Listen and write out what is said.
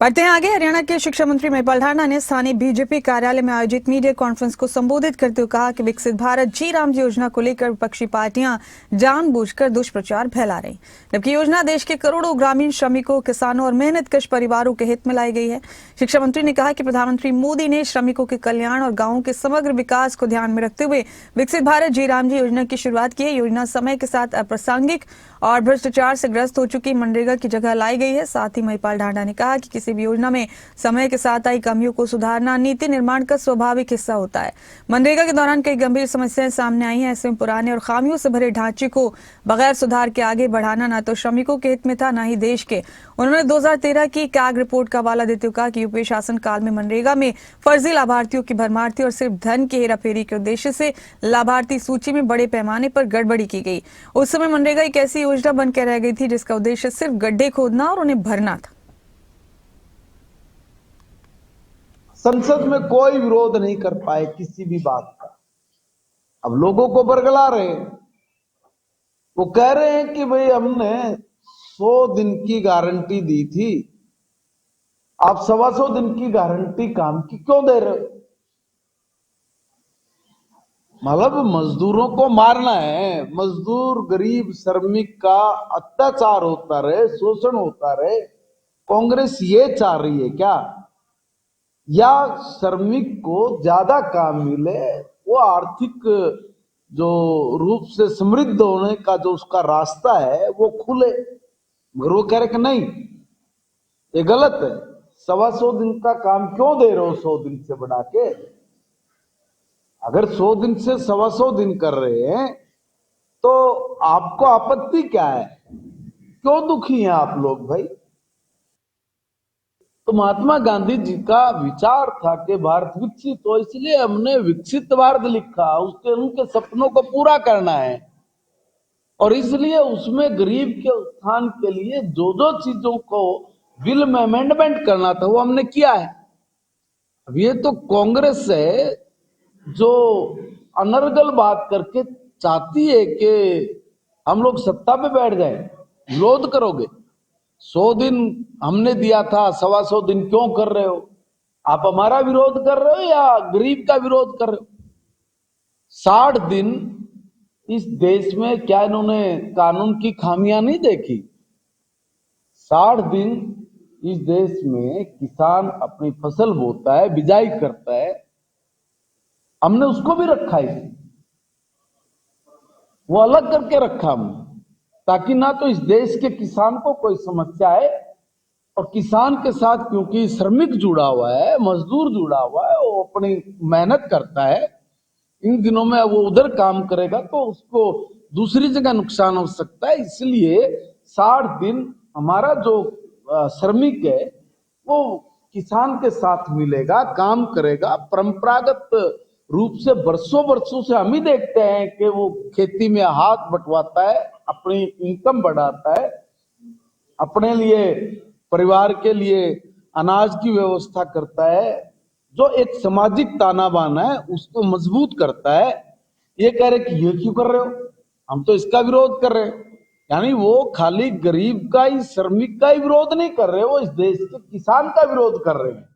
बढ़ते हैं आगे। हरियाणा के शिक्षा मंत्री महिपाल ढांडा ने स्थानीय बीजेपी कार्यालय में आयोजित मीडिया कॉन्फ्रेंस को संबोधित करते हुए कहा कि विकसित भारत जी राम जी योजना को लेकर विपक्षी पार्टियां जानबूझकर दुष्प्रचार फैला रही, जबकि योजना देश के करोड़ों ग्रामीण श्रमिकों, किसानों और मेहनतकश परिवारों के हित में लाई गई है। शिक्षा मंत्री ने कहा कि प्रधानमंत्री मोदी ने श्रमिकों के कल्याण और गाँवों के समग्र विकास को ध्यान में रखते हुए विकसित भारत जी राम जी योजना की शुरुआत की है। योजना समय के साथ अप्रासंगिक और भ्रष्टाचार से ग्रस्त हो चुकी मनरेगा की जगह लाई गई है। साथ ही महिपाल ढांडा ने कहा कि किसी भी योजना में समय के साथ आई कमियों को सुधारना नीति निर्माण का स्वाभाविक हिस्सा होता है। मनरेगा के दौरान कई गंभीर समस्याएं सामने आई हैं। ऐसे में पुराने और खामियों से भरे ढांचे को बगैर सुधार के आगे बढ़ाना न तो श्रमिकों के हित में था, न ही देश के। उन्होंने 2013 की कैग रिपोर्ट का हवाला देते हुए कहा कि यूपीए शासन काल में मनरेगा में फर्जी लाभार्थियों की भरमार थी और सिर्फ धन की हेराफेरी के उद्देश्य से लाभार्थी सूची में बड़े पैमाने पर गड़बड़ी की गई। उस समय मनरेगा एक ऐसी योजना बनकर रह गई थी जिसका उद्देश्य सिर्फ गड्ढे खोदना और उन्हें भरना था। संसद में कोई विरोध नहीं कर पाए किसी भी बात का। अब लोगों को बरगला रहे हैं, वो कह रहे हैं कि भाई हमने 100 दिन की गारंटी दी थी, आप 125 दिन की गारंटी काम की क्यों दे रहे हो? मतलब मजदूरों को मारना है, मजदूर गरीब श्रमिक का अत्याचार होता रहे, शोषण होता रहे, कांग्रेस ये चाह रही है क्या? या श्रमिक को ज्यादा काम मिले, वो आर्थिक जो रूप से समृद्ध होने का जो उसका रास्ता है वो खुले, मगर वो कह रहे कि नहीं, ये गलत है। 125 दिन का काम क्यों दे रहे हो 100 दिन से बढ़ा के? अगर 100 दिन से 125 दिन कर रहे हैं तो आपको आपत्ति क्या है? क्यों दुखी हैं आप लोग भाई? तो महात्मा गांधी जी का विचार था कि भारत विकसित हो, इसलिए हमने विकसित भारत लिखा, उसके उनके सपनों को पूरा करना है और इसलिए उसमें गरीब के उत्थान के लिए जो जो चीजों को बिल में अमेंडमेंट करना था वो हमने किया है। अब ये तो कांग्रेस है जो अनर्गल बात करके चाहती है कि हम लोग सत्ता पे बैठ जाए। विरोध करोगे? 100 दिन हमने दिया था, 125 दिन क्यों कर रहे हो? आप हमारा विरोध कर रहे हो या गरीब का विरोध कर रहे हो? 60 दिन इस देश में क्या इन्होंने कानून की खामियां नहीं देखी? 60 दिन इस देश में किसान अपनी फसल बोता है, बिजाई करता है, हमने उसको भी रखा है, वो अलग करके रखा हमने, ताकि ना तो इस देश के किसान को कोई समस्या है और किसान के साथ क्योंकि श्रमिक जुड़ा हुआ है, मजदूर जुड़ा हुआ है, वो अपनी मेहनत करता है, इन दिनों में वो उधर काम करेगा तो उसको दूसरी जगह नुकसान हो सकता है। इसलिए 60 दिन हमारा जो श्रमिक है वो किसान के साथ मिलेगा, काम करेगा। परंपरागत रूप से वर्षों से हम ही देखते हैं कि वो खेती में हाथ बंटवाता है, अपनी इनकम बढ़ाता है, अपने लिए, परिवार के लिए अनाज की व्यवस्था करता है, जो एक सामाजिक ताना बाना है उसको मजबूत करता है। ये कह रहे कि ये क्यों कर रहे हो? हम तो इसका विरोध कर रहे हैं। यानी वो खाली गरीब का ही, श्रमिक का ही विरोध नहीं कर रहे, वो इस देश के किसान का विरोध कर रहे हैं।